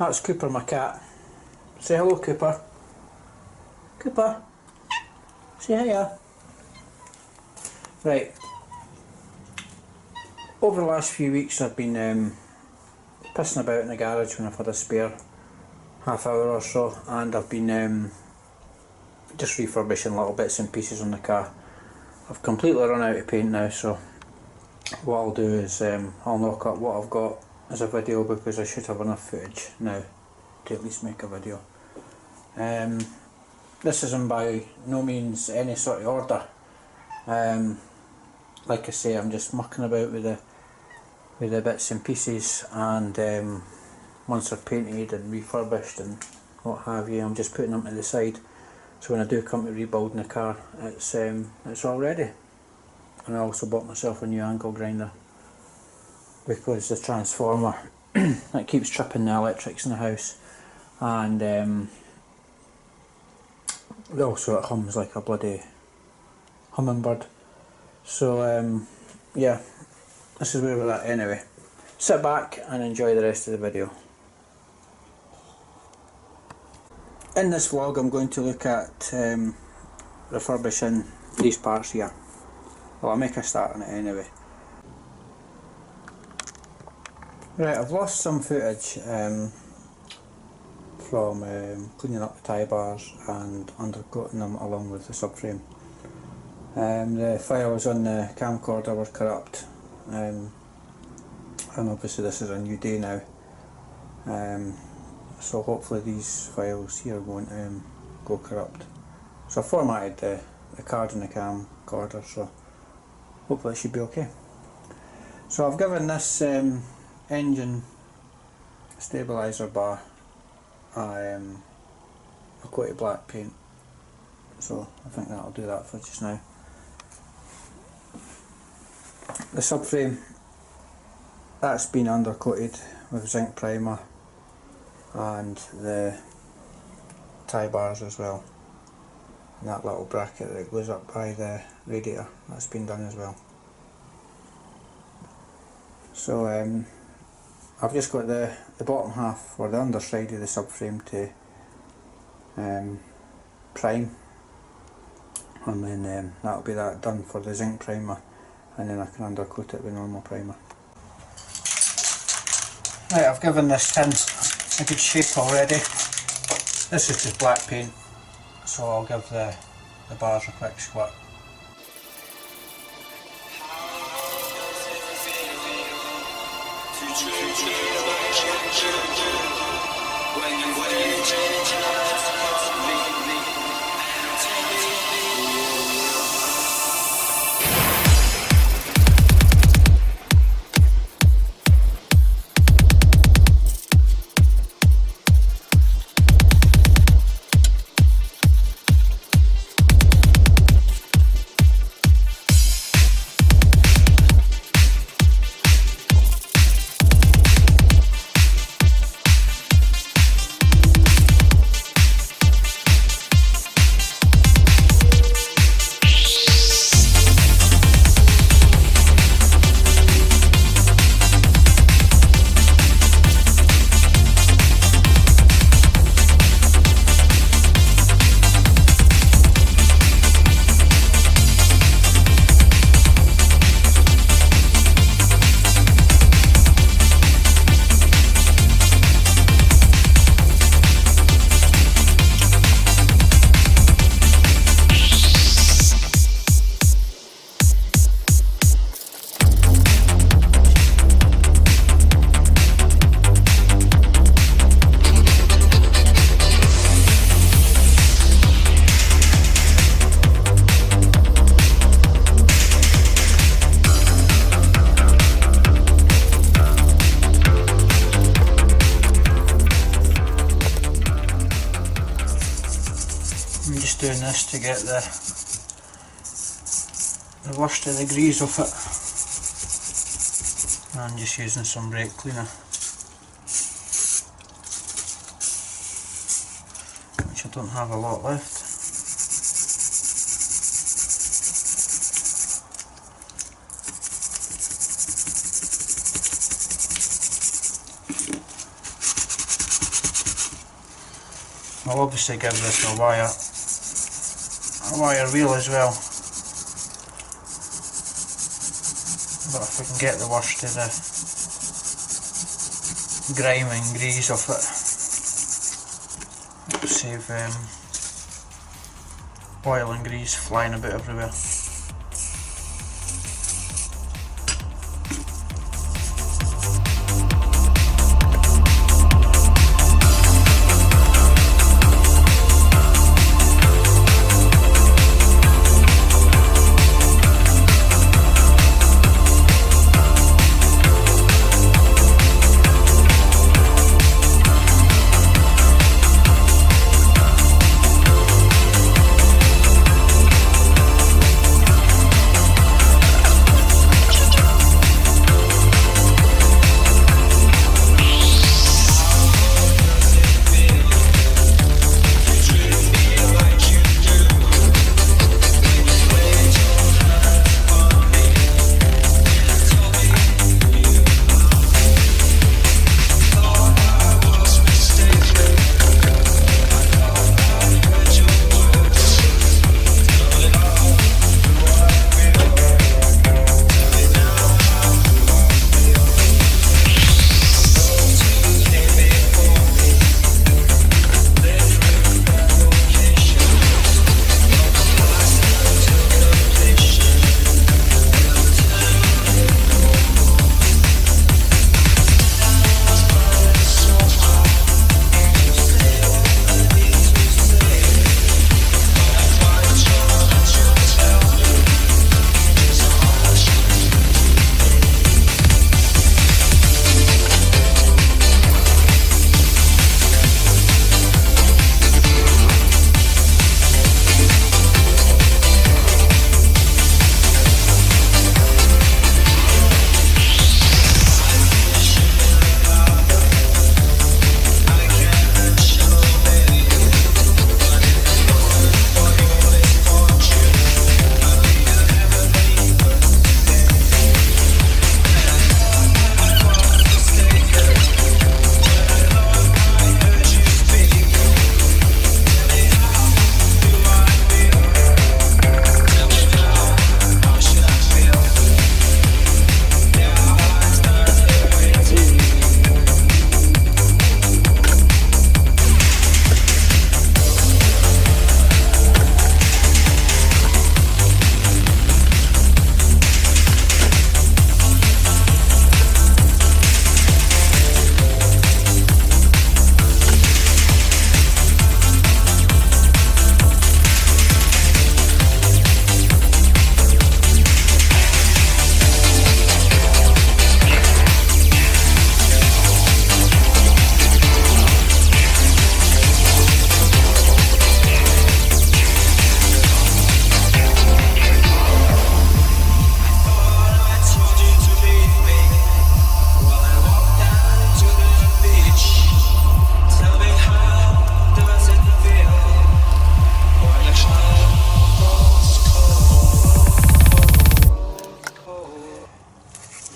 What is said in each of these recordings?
That's Cooper, my cat. Say hello, Cooper. Cooper. Say hiya. Right. Over the last few weeks I've been pissing about in the garage when I've had a spare half hour or so, and I've been just refurbishing little bits and pieces on the car. I've completely run out of paint now, so what I'll do is I'll knock up what I've got as a video, because I should have enough footage now to at least make a video. This isn't by no means any sort of order. Like I say, I'm just mucking about with the bits and pieces, and once they're painted and refurbished and what have you, I'm just putting them to the side, so when I do come to rebuilding the car, it's all ready. And I also bought myself a new angle grinder, because the transformer that keeps tripping the electrics in the house, and also it hums like a bloody hummingbird. So yeah, this is where we're at anyway. Sit back and enjoy the rest of the video. In this vlog I'm going to look at refurbishing these parts here. Well, I'll make a start on it anyway. Right, I've lost some footage from cleaning up the tie bars and undercoating them along with the subframe. The files on the camcorder were corrupt, and obviously this is a new day now, so hopefully these files here won't go corrupt. So I formatted the card in the camcorder, so hopefully it should be okay. So I've given this engine stabiliser bar a coat of black paint, so I think that'll do that for just now. The subframe, that's been undercoated with zinc primer, and the tie bars as well, and that little bracket that goes up by the radiator, that's been done as well. So I've just got the bottom half, or the underside of the subframe, to prime, and then that'll be that done for the zinc primer, and then I can undercoat it with normal primer. Right, I've given this tin a good shape already. This is just black paint, so I'll give the bars a quick squirt. I'm just doing this to get the worst of the grease off it, and just using some brake cleaner, which I don't have a lot left. I'll obviously give this a wire wheel as well, but if we can get the worst of the grime and grease off it, it'll save oil and grease flying about everywhere.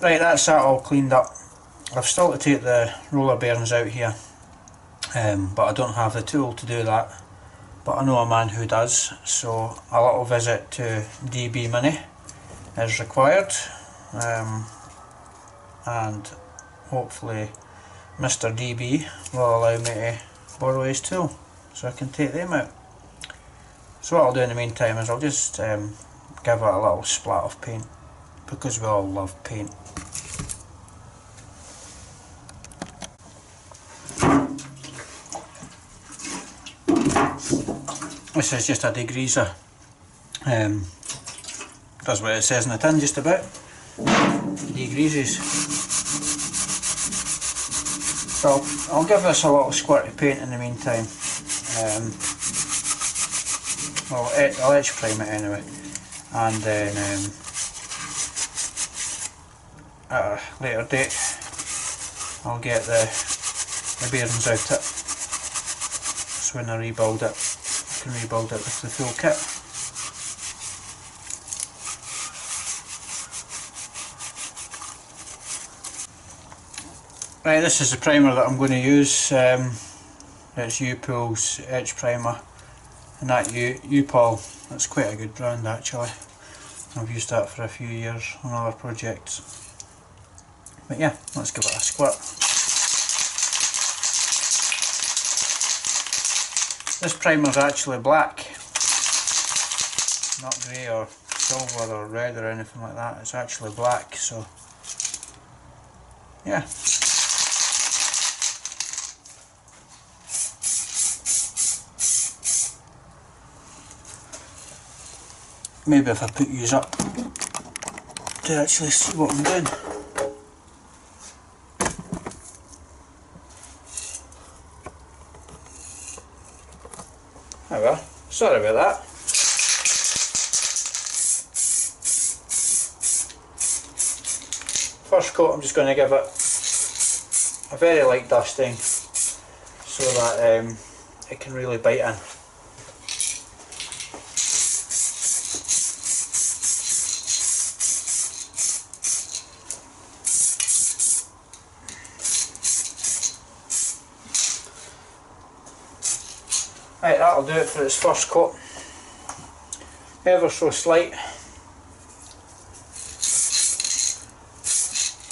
Right, that's that all cleaned up. I've still to take the roller bearings out here, but I don't have the tool to do that. But I know a man who does, so a little visit to DB Mini is required, and hopefully Mr. DB will allow me to borrow his tool so I can take them out. So what I'll do in the meantime is I'll just give it a little splat of paint, because we all love paint. This is just a degreaser, does what it says in the tin just about, degreases. So I'll give this a little squirt of paint in the meantime. I'll edge prime it anyway, and then at a later date I'll get the bearings out it, so when I rebuild it I can rebuild it with the full kit. Right, this is the primer that I'm going to use. It's U-Pool's edge primer, and that U-Pool, that's quite a good brand actually. I've used that for a few years on other projects. But yeah, let's give it a squirt. This primer's actually black, not grey or silver or red or anything like that. It's actually black, so yeah. Maybe if I put these up to actually see what I'm doing. There we are. Sorry about that. First coat, I'm just going to give it a very light dusting so that it can really bite in. Right, that'll do it for its first coat. Ever so slight.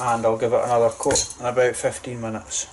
And I'll give it another coat in about 15 minutes.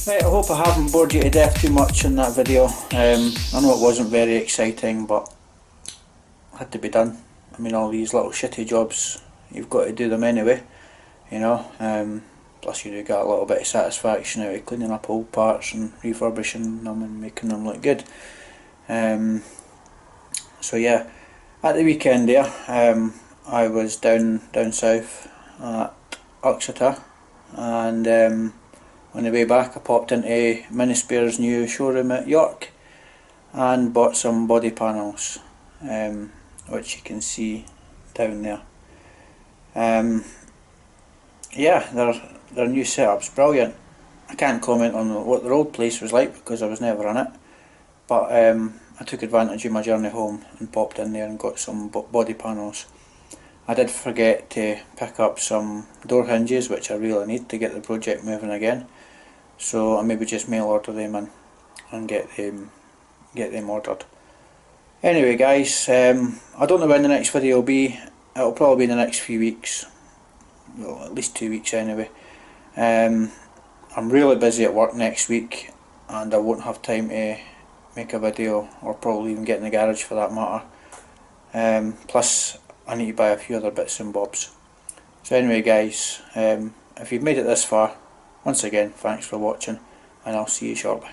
Right, I hope I haven't bored you to death too much in that video. I know it wasn't very exciting, but it had to be done. I mean, all these little shitty jobs, you've got to do them anyway, you know. Plus you do get a little bit of satisfaction out of cleaning up old parts and refurbishing them and making them look good. So yeah, at the weekend there, I was down south at Uxeter, and on the way back I popped into Minispare's new showroom at York and bought some body panels, which you can see down there. Yeah, their new setup's brilliant. I can't comment on what their old place was like because I was never in it, but I took advantage of my journey home and popped in there and got some body panels. I did forget to pick up some door hinges, which I really need to get the project moving again, so I maybe just mail order them in and get them ordered. Anyway guys, I don't know when the next video will be. It'll probably be in the next few weeks, well, at least 2 weeks anyway. I'm really busy at work next week and I won't have time to make a video, or probably even get in the garage for that matter. Plus I need to buy a few other bits and bobs. So anyway guys, if you've made it this far, once again thanks for watching, and I'll see you shortly.